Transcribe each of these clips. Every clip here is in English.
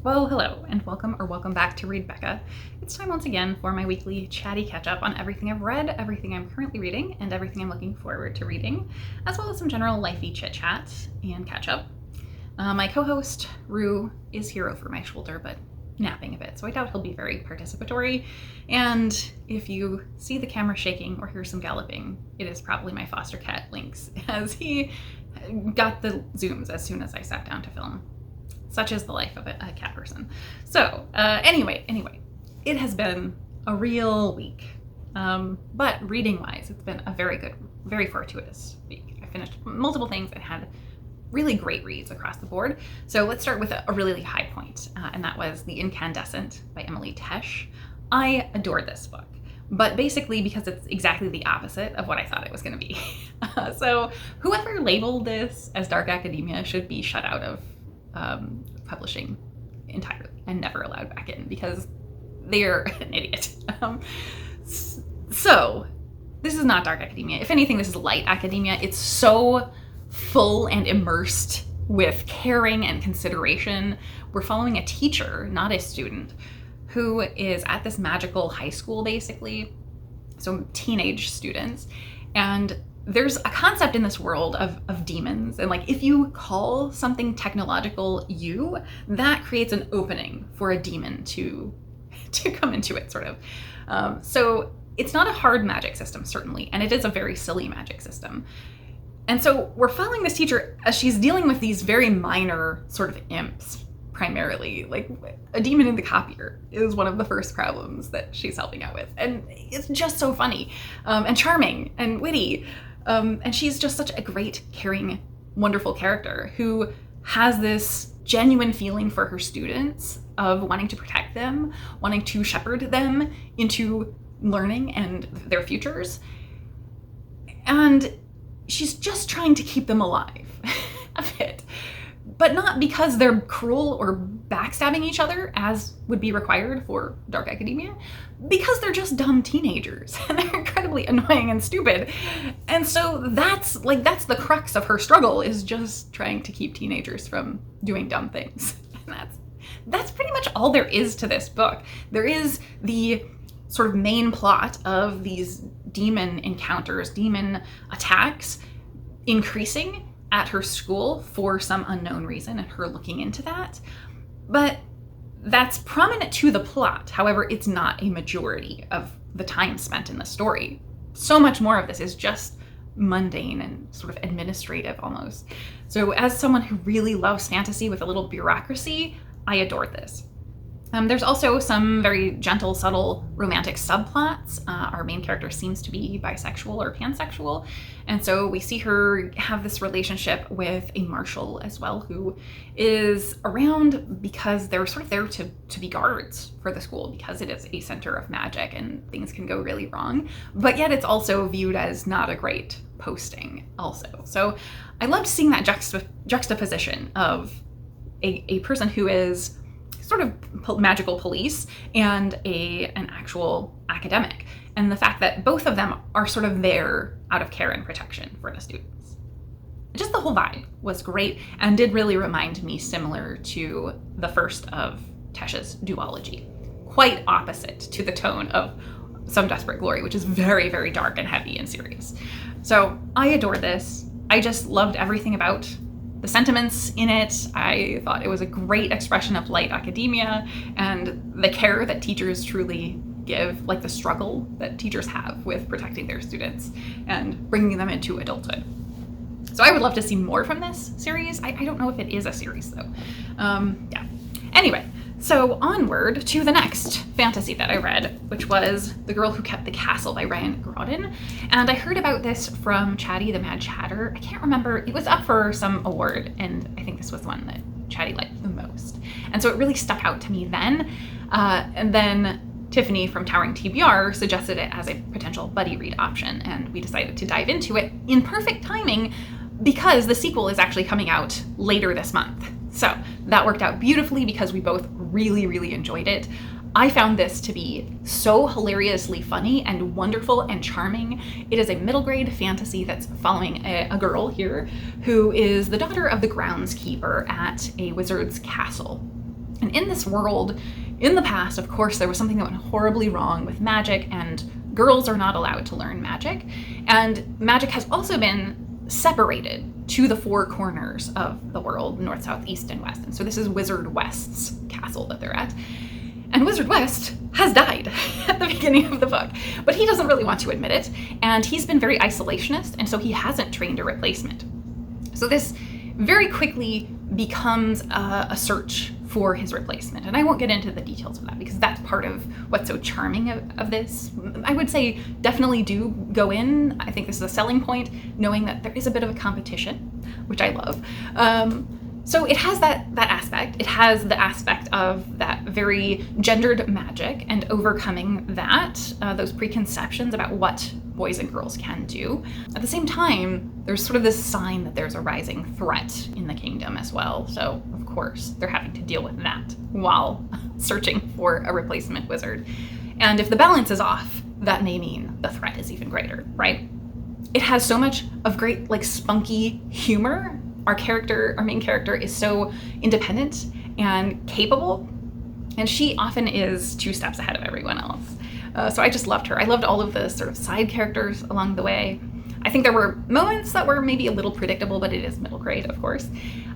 Well, hello, and welcome back to Read Becca. It's time once again for my weekly chatty catch-up on everything I've read, everything I'm currently reading, and everything I'm looking forward to reading, as well as some general lifey chit-chat and catch-up. My co-host, Rue, is here over my shoulder, but napping a bit, so I doubt he'll be very participatory. And if you see the camera shaking or hear some galloping, it is probably my foster cat, Lynx, as he got the zooms as soon as I sat down to film. Such is the life of a cat person. So anyway, it has been a real week. But reading-wise, it's been a very good, very fortuitous week. I finished multiple things and had really great reads across the board. So let's start with a really high point, and that was The Incandescent by Emily Tesh. I adored this book, but basically because it's exactly the opposite of what I thought it was going to be. So whoever labeled this as dark academia should be shut out of publishing entirely and never allowed back in because they're an idiot. So this is not dark academia. If anything, this is light academia. It's so full and immersed with caring and consideration. We're following a teacher, not a student, who is at this magical high school, basically. So teenage students. And there's a concept in this world of demons, and like if you call something technological that creates an opening for a demon to come into it, sort of. So it's not a hard magic system, certainly, and it is a very silly magic system. And so we're following this teacher as she's dealing with these very minor sort of imps, primarily. Like a demon in the copier is one of the first problems that she's helping out with, and it's just so funny and charming and witty. And she's just such a great, caring, wonderful character who has this genuine feeling for her students of wanting to protect them, wanting to shepherd them into learning and their futures. And she's just trying to keep them alive a bit, but not because they're cruel or backstabbing each other, as would be required for dark academia, because they're just dumb teenagers and they're incredibly annoying and stupid. And so that's the crux of her struggle, is just trying to keep teenagers from doing dumb things. And that's pretty much all there is to this book. There is the sort of main plot of these demon encounters, demon attacks increasing at her school for some unknown reason, and her looking into that. But that's prominent to the plot. However, it's not a majority of the time spent in the story. So much more of this is just mundane and sort of administrative almost. So as someone who really loves fantasy with a little bureaucracy, I adored this. There's also some very gentle, subtle romantic subplots. Our main character seems to be bisexual or pansexual, and so we see her have this relationship with a marshal as well, who is around because they're sort of there to be guards for the school, because it is a center of magic and things can go really wrong, but yet it's also viewed as not a great posting also. So I loved seeing that juxtaposition of a person who is sort of magical police and an actual academic, and the fact that both of them are sort of there out of care and protection for the students. Just the whole vibe was great and did really remind me similar to the first of Tesh's duology. Quite opposite to the tone of Some Desperate Glory, which is very, very dark and heavy and serious. So I adore this. I just loved everything about the sentiments in it. I thought it was a great expression of light academia and the care that teachers truly give, like the struggle that teachers have with protecting their students and bringing them into adulthood. So I would love to see more from this series. I don't know if it is a series though. Yeah. Anyway, so onward to the next fantasy that I read, which was The Girl Who Kept the Castle by Ryan Grodin. And I heard about this from Chatty the Mad Chatter. I can't remember, it was up for some award, and I think this was the one that Chatty liked the most. And so it really stuck out to me then. And then Tiffany from Towering TBR suggested it as a potential buddy read option, and we decided to dive into it in perfect timing because the sequel is actually coming out later this month. So that worked out beautifully because we both really, really enjoyed it. I found this to be so hilariously funny and wonderful and charming. It is a middle grade fantasy that's following a girl here who is the daughter of the groundskeeper at a wizard's castle. And in this world, in the past, of course, there was something that went horribly wrong with magic, and girls are not allowed to learn magic. And magic has also been separated to the four corners of the world, north, south, east, and west. And so this is Wizard West's castle that they're at. And Wizard West has died at the beginning of the book, but he doesn't really want to admit it. And he's been very isolationist, and so he hasn't trained a replacement. So this very quickly becomes a search for his replacement. And I won't get into the details of that because that's part of what's so charming of this. I would say definitely do go in. I think this is a selling point, knowing that there is a bit of a competition, which I love. So it has that aspect. It has the aspect of that very gendered magic and overcoming that, those preconceptions about what boys and girls can do. At the same time, there's sort of this sign that there's a rising threat in the kingdom as well. So of course, they're having to deal with that while searching for a replacement wizard. And if the balance is off, that may mean the threat is even greater, right? It has so much of great, like, spunky humor. Our main character is so independent and capable, and she often is 2 steps ahead of everyone else. So I just loved her. I loved all of the sort of side characters along the way. I think there were moments that were maybe a little predictable, but it is middle grade, of course.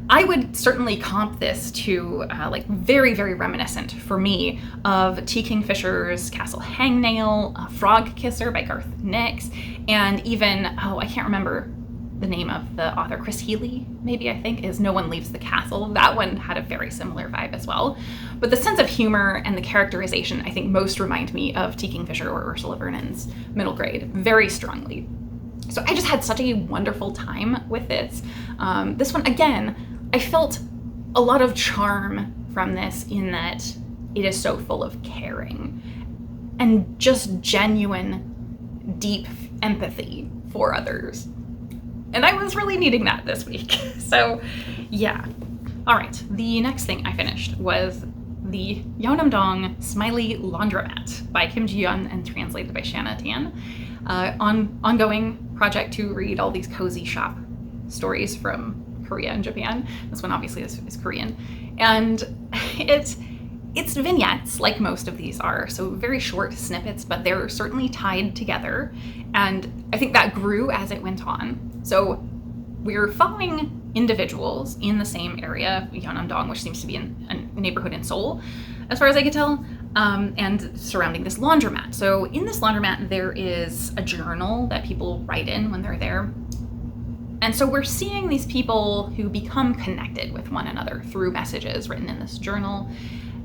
I would certainly comp this to like very, very reminiscent for me of T. Kingfisher's Castle Hangnail, Frog Kisser by Garth Nix, and even, I can't remember the name of the author, Chris Healy, maybe, I think, is No One Leaves the Castle. That one had a very similar vibe as well. But the sense of humor and the characterization, I think, most remind me of T. Kingfisher or Ursula Vernon's Middle Grade very strongly. So I just had such a wonderful time with this. This one, again, I felt a lot of charm from this in that it is so full of caring and just genuine, deep empathy for others. And I was really needing that this week. So yeah. All right, the next thing I finished was the Yeonnam-Dong Smiley Laundromat by Kim Jiyun and translated by Shanna Tan. Ongoing project to read all these cozy shop stories from Korea and Japan. This one obviously is Korean. And it's vignettes, like most of these are, so very short snippets, but they're certainly tied together. And I think that grew as it went on. So we're following individuals in the same area, Yeonnam-Dong, which seems to be a neighborhood in Seoul, as far as I could tell, and surrounding this laundromat. So in this laundromat, there is a journal that people write in when they're there. And so we're seeing these people who become connected with one another through messages written in this journal.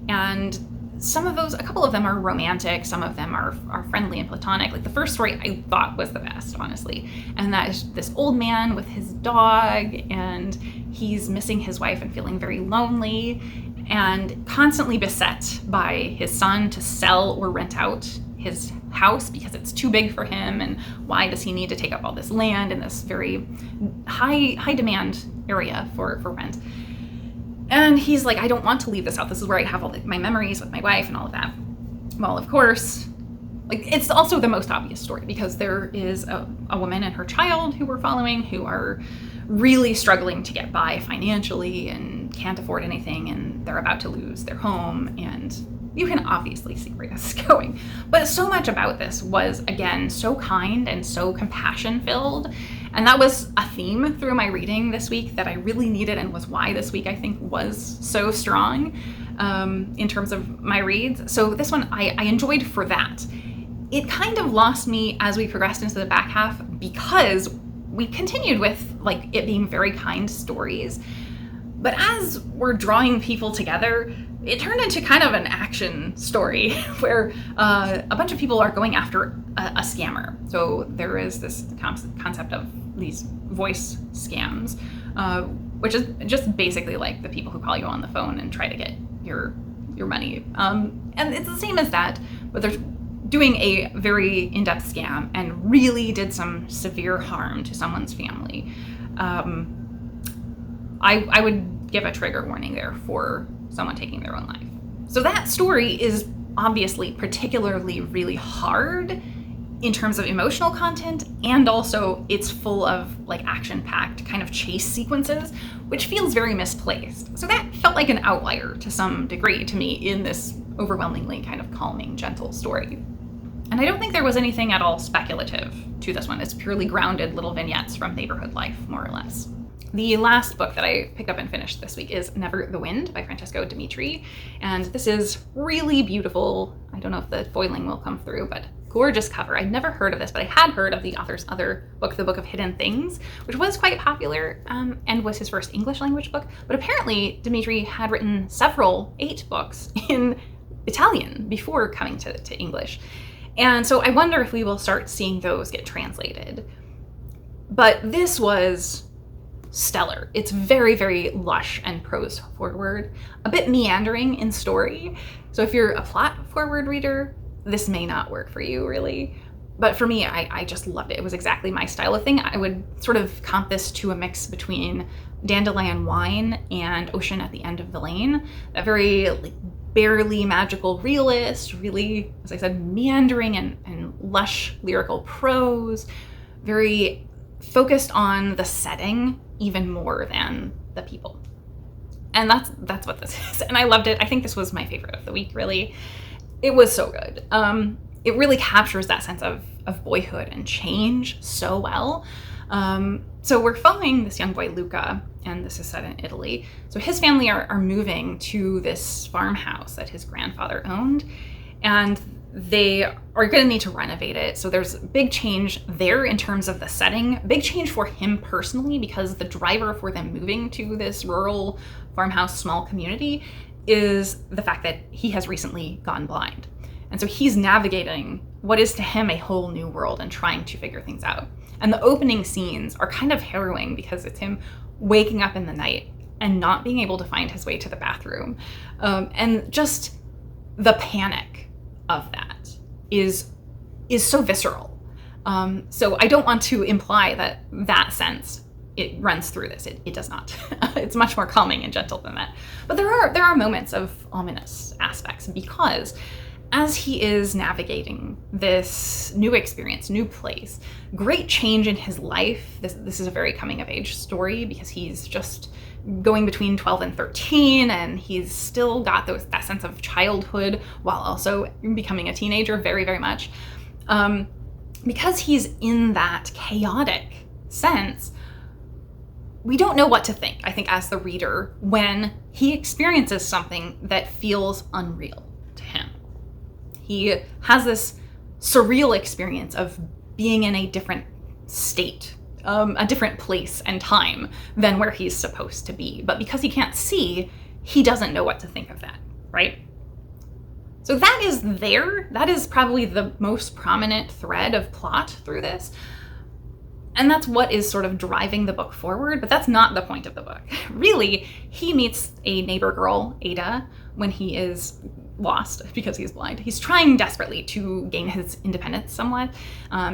And a couple of them are romantic, some of them are friendly and platonic. Like the first story I thought was the best, honestly. And that is this old man with his dog, and he's missing his wife and feeling very lonely and constantly beset by his son to sell or rent out his house because it's too big for him, and why does he need to take up all this land in this very high demand area for rent. And he's like, I don't want to leave this out. This is where I have all my memories with my wife and all of that. Well, of course, like it's also the most obvious story because there is a woman and her child who we're following who are really struggling to get by financially and can't afford anything, and they're about to lose their home, and you can obviously see where this is going. But so much about this was, again, so kind and so compassion-filled. And that was a theme through my reading this week that I really needed, and was why this week I think was so strong in terms of my reads. So this one I enjoyed for that. It kind of lost me as we progressed into the back half because we continued with like it being very kind stories. But as we're drawing people together, it turned into kind of an action story where a bunch of people are going after a scammer. So there is this concept of these voice scams, which is just basically like the people who call you on the phone and try to get your money. And it's the same as that, but they're doing a very in-depth scam and really did some severe harm to someone's family. I would give a trigger warning there for someone taking their own life. So that story is obviously particularly really hard in terms of emotional content, and also it's full of like action-packed kind of chase sequences, which feels very misplaced. So that felt like an outlier to some degree to me in this overwhelmingly kind of calming, gentle story. And I don't think there was anything at all speculative to this one. It's purely grounded little vignettes from neighborhood life, more or less. The last book that I picked up and finished this week is Never the Wind by Francesco Dimitiri. And this is really beautiful. I don't know if the foiling will come through, but gorgeous cover. I'd never heard of this, but I had heard of the author's other book, The Book of Hidden Things, which was quite popular and was his first English language book. But apparently Dimitiri had written 8 books in Italian before coming to English. And so I wonder if we will start seeing those get translated. But this was stellar. It's very, very lush and prose forward, a bit meandering in story. So if you're a plot forward reader, this may not work for you really. But for me, I just loved it. It was exactly my style of thing. I would sort of comp this to a mix between Dandelion Wine and Ocean at the End of the Lane. That very like barely magical realist, really, as I said, meandering and lush lyrical prose, very focused on the setting even more than the people. And that's what this is. And I loved it. I think this was my favorite of the week, really. It was so good. It really captures that sense of boyhood and change so well. So we're following this young boy, Luca, and this is set in Italy. So his family are moving to this farmhouse that his grandfather owned, and they are going to need to renovate it. So there's a big change there in terms of the setting, big change for him personally, because the driver for them moving to this rural farmhouse, small community, is the fact that he has recently gone blind. And so he's navigating what is to him a whole new world and trying to figure things out. And the opening scenes are kind of harrowing because it's him waking up in the night and not being able to find his way to the bathroom. And just the panic of that is so visceral. So I don't want to imply that sense it runs through this. It does not. It's much more calming and gentle than that. But there are moments of ominous aspects, because as he is navigating this new experience, new place, great change in his life. This is a very coming of age story because he's just going between 12 and 13, and he's still got that sense of childhood while also becoming a teenager very, very much. Because he's in that chaotic sense, we don't know what to think, I think, as the reader, when he experiences something that feels unreal to him. He has this surreal experience of being in a different state, a different place and time than where he's supposed to be. But because he can't see, he doesn't know what to think of that, right? So that is there. That is probably the most prominent thread of plot through this. And that's what is sort of driving the book forward, but that's not the point of the book. Really, he meets a neighbor girl, Ada, when he is lost because he's blind. He's trying desperately to gain his independence somewhat,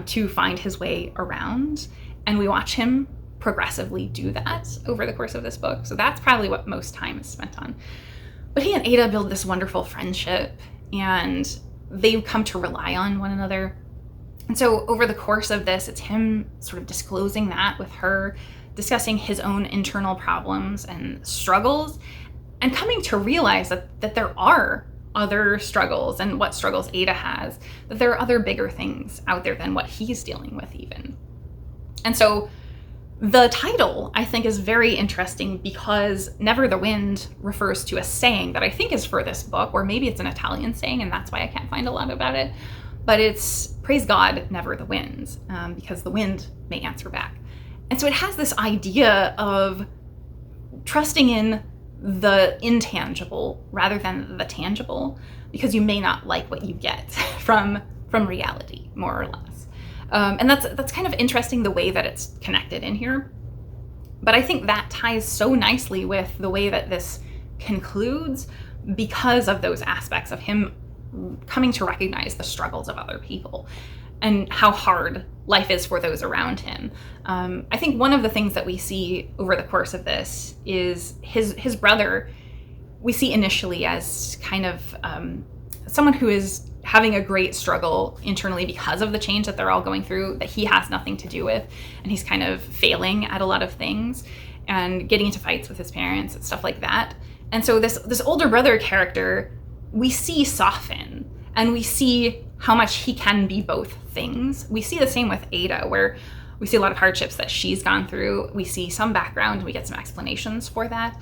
to find his way around. And we watch him progressively do that over the course of this book. So that's probably what most time is spent on. But he and Ada build this wonderful friendship, and they come to rely on one another. And so over the course of this, it's him sort of disclosing that with her, discussing his own internal problems and struggles, and coming to realize that there are other struggles, and what struggles Ada has, that there are other bigger things out there than what he's dealing with even. And so the title, I think, is very interesting because Never the Wind refers to a saying that I think is for this book, or maybe it's an Italian saying, and that's why I can't find a lot about it. But it's praise God, never the winds, because the wind may answer back. And so it has this idea of trusting in the intangible rather than the tangible, because you may not like what you get from reality, more or less. And that's kind of interesting, the way that it's connected in here. But I think that ties so nicely with the way that this concludes, because of those aspects of him coming to recognize the struggles of other people and how hard life is for those around him. I think one of the things that we see over the course of this is his brother, we see initially as kind of someone who having a great struggle internally because of the change that they're all going through, that he has nothing to do with, and he's kind of failing at a lot of things and getting into fights with his parents and stuff like that. And so this older brother character, we see soften, and we see how much he can be both things. We see the same with Ada, where we see a lot of hardships that she's gone through. We see some background, we get some explanations for that,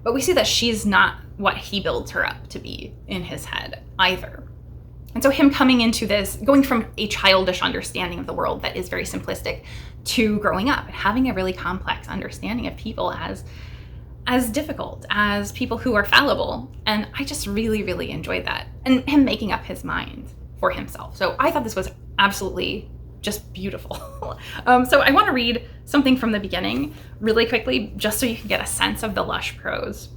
but we see that she's not what he builds her up to be in his head either. And so him coming into this, going from a childish understanding of the world that is very simplistic to growing up and having a really complex understanding of people as difficult, as people who are fallible. And I just really, really enjoyed that. And him making up his mind for himself. So I thought this was absolutely just beautiful. So I want to read something from the beginning really quickly, just so you can get a sense of the lush prose.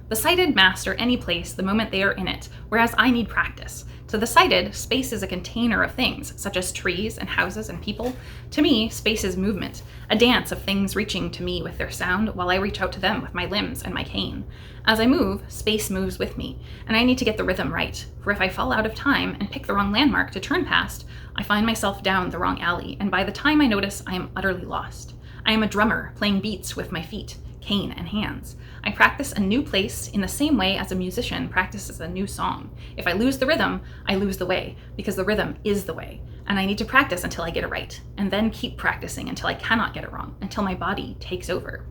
The sighted master any place the moment they are in it, whereas I need practice. To the sighted, space is a container of things, such as trees and houses and people. To me, space is movement, a dance of things reaching to me with their sound while I reach out to them with my limbs and my cane. As I move, space moves with me, and I need to get the rhythm right, for if I fall out of time and pick the wrong landmark to turn past, I find myself down the wrong alley, and by the time I notice, I am utterly lost. I am a drummer playing beats with my feet, cane and hands. I practice a new place in the same way as a musician practices a new song. If I lose the rhythm, I lose the way, because the rhythm is the way. And I need to practice until I get it right, and then keep practicing until I cannot get it wrong, until my body takes over.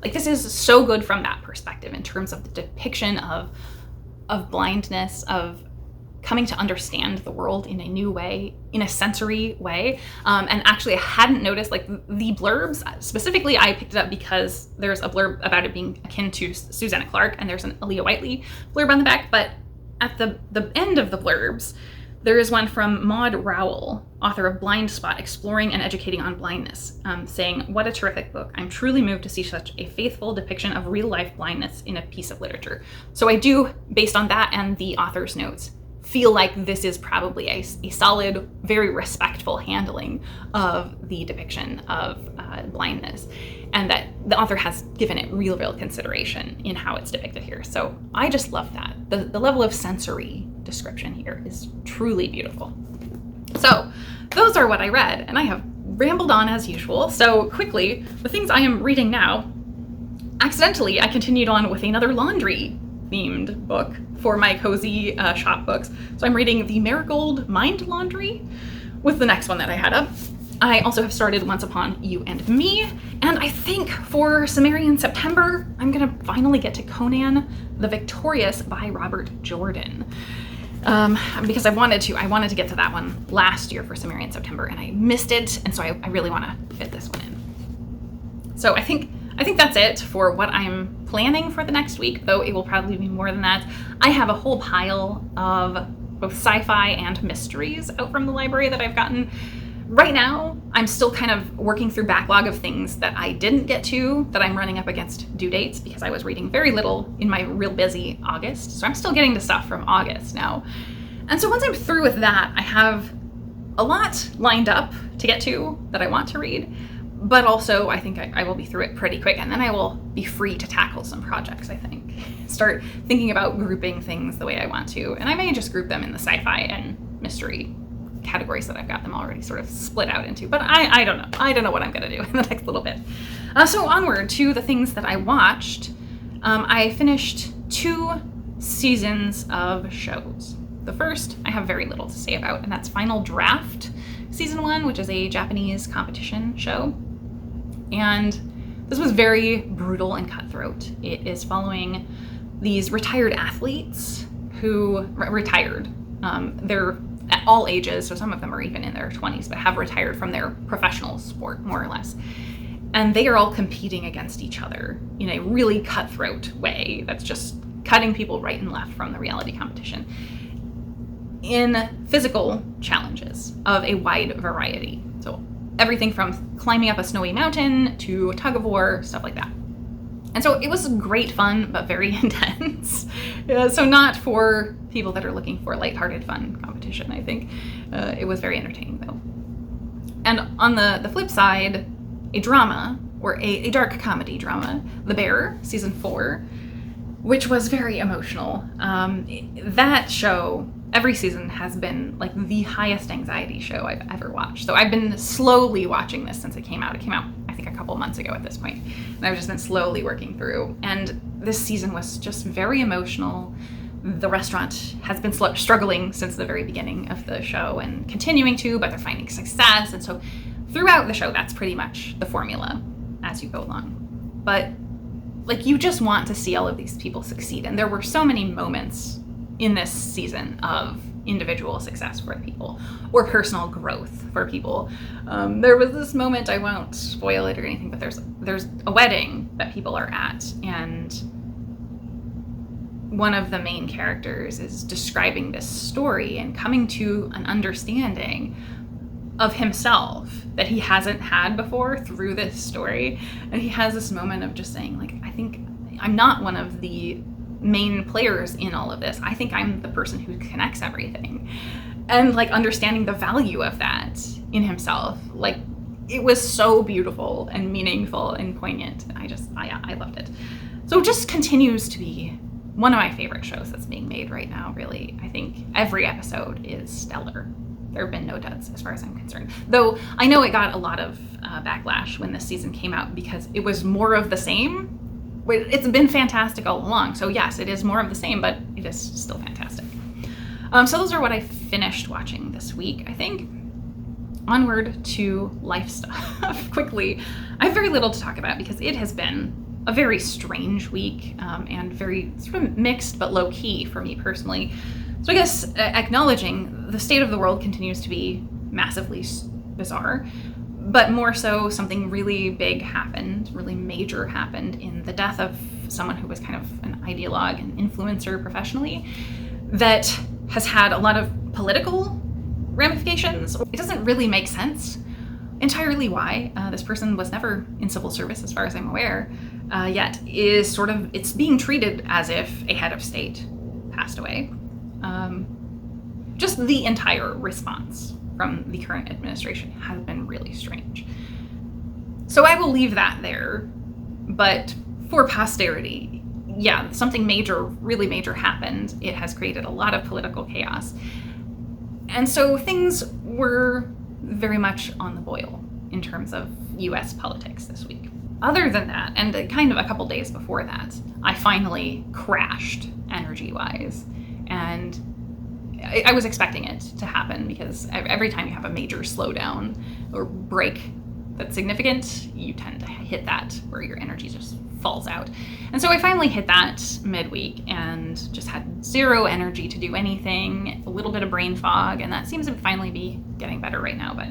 Like, this is so good from that perspective in terms of the depiction of blindness, of coming to understand the world in a new way, in a sensory way. And actually, I hadn't noticed, like, the blurbs. Specifically, I picked it up because there's a blurb about it being akin to Susanna Clark, and there's an Aaliyah Whiteley blurb on the back. But at the end of the blurbs, there is one from Maud Rowell, author of Blind Spot, Exploring and Educating on Blindness, saying, "What a terrific book. I'm truly moved to see such a faithful depiction of real-life blindness in a piece of literature." So I do, based on that and the author's notes, feel like this is probably a solid, very respectful handling of the depiction of blindness, and that the author has given it real consideration in how it's depicted here. So I just love that. The level of sensory description here is truly beautiful. So those are what I read, and I have rambled on as usual. So quickly, the things I am reading now, accidentally, I continued on with another laundry themed book for my cozy shop books. So I'm reading The Marigold Mind Laundry with the next one that I had up. I also have started Once Upon You and Me, and I think for Sumerian September, I'm gonna finally get to Conan the Victorious by Robert Jordan. Because I wanted to get to that one last year for Sumerian September, and I missed it, and so I really want to fit this one in. So I think that's it for what I'm planning for the next week, though it will probably be more than that. I have a whole pile of both sci-fi and mysteries out from the library that I've gotten. Right now, I'm still kind of working through backlog of things that I didn't get to, that I'm running up against due dates, because I was reading very little in my real busy August. So I'm still getting to stuff from August now. And so once I'm through with that, I have a lot lined up to get to that I want to read. But also, I think I will be through it pretty quick, and then I will be free to tackle some projects, I think. Start thinking about grouping things the way I want to, and I may just group them in the sci-fi and mystery categories that I've got them already sort of split out into, but I don't know. I don't know what I'm gonna do in the next little bit. So onward to the things that I watched. I finished 2 seasons of shows. The first I have very little to say about, and that's Final Draft Season 1, which is a Japanese competition show. And this was very brutal and cutthroat. It is following these retired athletes who retired. They're at all ages, so some of them are even in their 20s, but have retired from their professional sport, more or less. And they are all competing against each other in a really cutthroat way that's just cutting people right and left from the reality competition in physical challenges of a wide variety. So everything from climbing up a snowy mountain to tug of war, stuff like that. And so it was great fun, but very intense. So not for people that are looking for lighthearted fun competition, I think. It was very entertaining though. And on the flip side, a drama, or a dark comedy drama, The Bear, season 4. which was very emotional. That show, every season, has been like the highest anxiety show I've ever watched. So I've been slowly watching this since it came out. It came out, I think, a couple months ago at this point. And I've just been slowly working through. And this season was just very emotional. The restaurant has been struggling since the very beginning of the show and continuing to, but they're finding success. And so throughout the show, that's pretty much the formula as you go along. But like, you just want to see all of these people succeed. And there were so many moments in this season of individual success for people or personal growth for people. There was this moment, I won't spoil it or anything, but there's a wedding that people are at, and one of the main characters is describing this story and coming to an understanding of himself that he hasn't had before through this story. And he has this moment of just saying, like, I think I'm not one of the main players in all of this. I think I'm the person who connects everything. And like understanding the value of that in himself. Like, it was so beautiful and meaningful and poignant. I loved it. So it just continues to be one of my favorite shows that's being made right now, really. I think every episode is stellar. There have been no duds as far as I'm concerned. Though I know it got a lot of backlash when this season came out because it was more of the same. It's been fantastic all along. So yes, it is more of the same, but it is still fantastic. So those are what I finished watching this week, I think. Onward to life stuff. Quickly, I have very little to talk about because it has been a very strange week and very sort of mixed but low-key for me personally. So I guess acknowledging the state of the world continues to be massively bizarre, but more so something really big happened, really major happened in the death of someone who was kind of an ideologue and influencer professionally that has had a lot of political ramifications. It doesn't really make sense entirely why. This person was never in civil service as far as I'm aware, yet is sort of, it's being treated as if a head of state passed away. Just the entire response from the current administration has been really strange. So I will leave that there, but for posterity, yeah, something major, really major happened. It has created a lot of political chaos. And so things were very much on the boil in terms of US politics this week. Other than that, and kind of a couple days before that, I finally crashed energy-wise. And I was expecting it to happen because every time you have a major slowdown or break that's significant, you tend to hit that where your energy just falls out. And so I finally hit that midweek and just had zero energy to do anything, a little bit of brain fog, and that seems to finally be getting better right now, but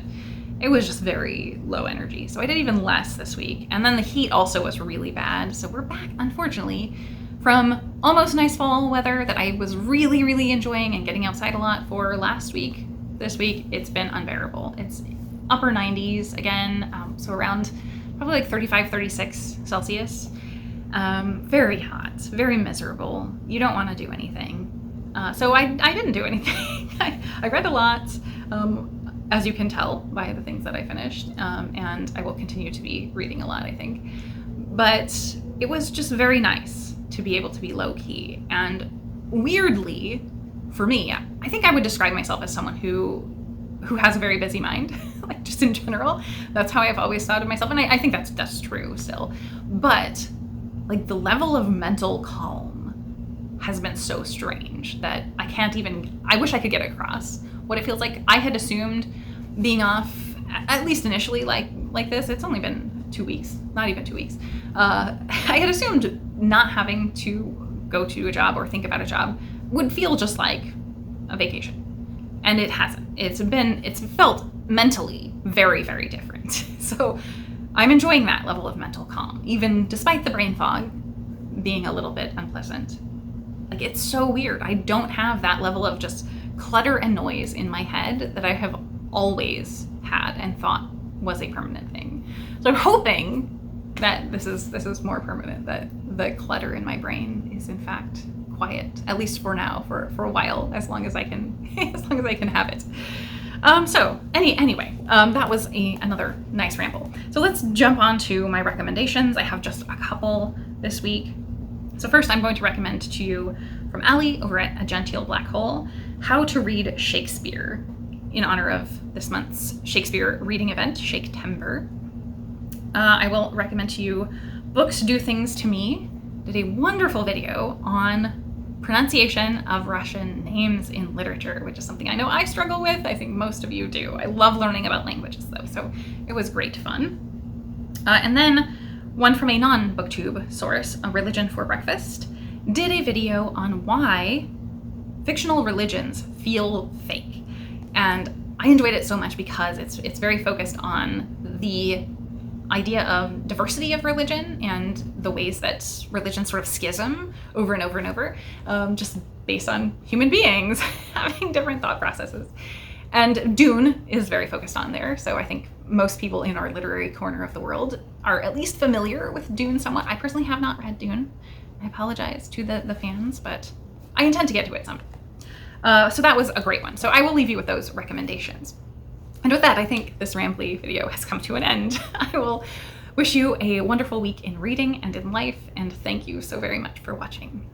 it was just very low energy. So I did even less this week. And then the heat also was really bad. So we're back, unfortunately, from almost nice fall weather that I was really, really enjoying and getting outside a lot for last week. This week, it's been unbearable. It's upper 90s again, so around probably like 35, 36 Celsius. Very hot, very miserable. You don't want to do anything. So I didn't do anything. I read a lot, as you can tell by the things that I finished, and I will continue to be reading a lot, I think. But it was just very nice to be able to be low-key. And weirdly, for me, I think I would describe myself as someone who has a very busy mind, like just in general. That's how I've always thought of myself, and I think that's true still. But like the level of mental calm has been so strange that I wish I could get across what it feels like. I had assumed being off, at least initially, like this, it's only been 2 weeks, not even 2 weeks. I had assumed not having to go to a job or think about a job would feel just like a vacation. And it hasn't. It's felt mentally very, very different. So I'm enjoying that level of mental calm, even despite the brain fog being a little bit unpleasant. Like, it's so weird. I don't have that level of just clutter and noise in my head that I have always had and thought was a permanent thing. So I'm hoping that this is more permanent, that the clutter in my brain is in fact quiet, at least for now, for a while, as long as I can have it. Anyway, that was another nice ramble. So let's jump on to my recommendations. I have just a couple this week. So first, I'm going to recommend to you from Ali over at A Genteel Black Hole, How to Read Shakespeare, in honor of this month's Shakespeare reading event, Shaktember. I will recommend to you Books Do Things to Me, did a wonderful video on pronunciation of Russian names in literature, which is something I know I struggle with. I think most of you do. I love learning about languages though, so it was great fun. And then one from a non-booktube source, A Religion for Breakfast, did a video on why fictional religions feel fake. And I enjoyed it so much because it's very focused on the idea of diversity of religion and the ways that religion sort of schism over and over and over, just based on human beings having different thought processes. And Dune is very focused on there, so I think most people in our literary corner of the world are at least familiar with Dune somewhat. I personally have not read Dune. I apologize to the fans, but I intend to get to it someday. So that was a great one. So I will leave you with those recommendations. And with that, I think this rambly video has come to an end. I will wish you a wonderful week in reading and in life, and thank you so very much for watching.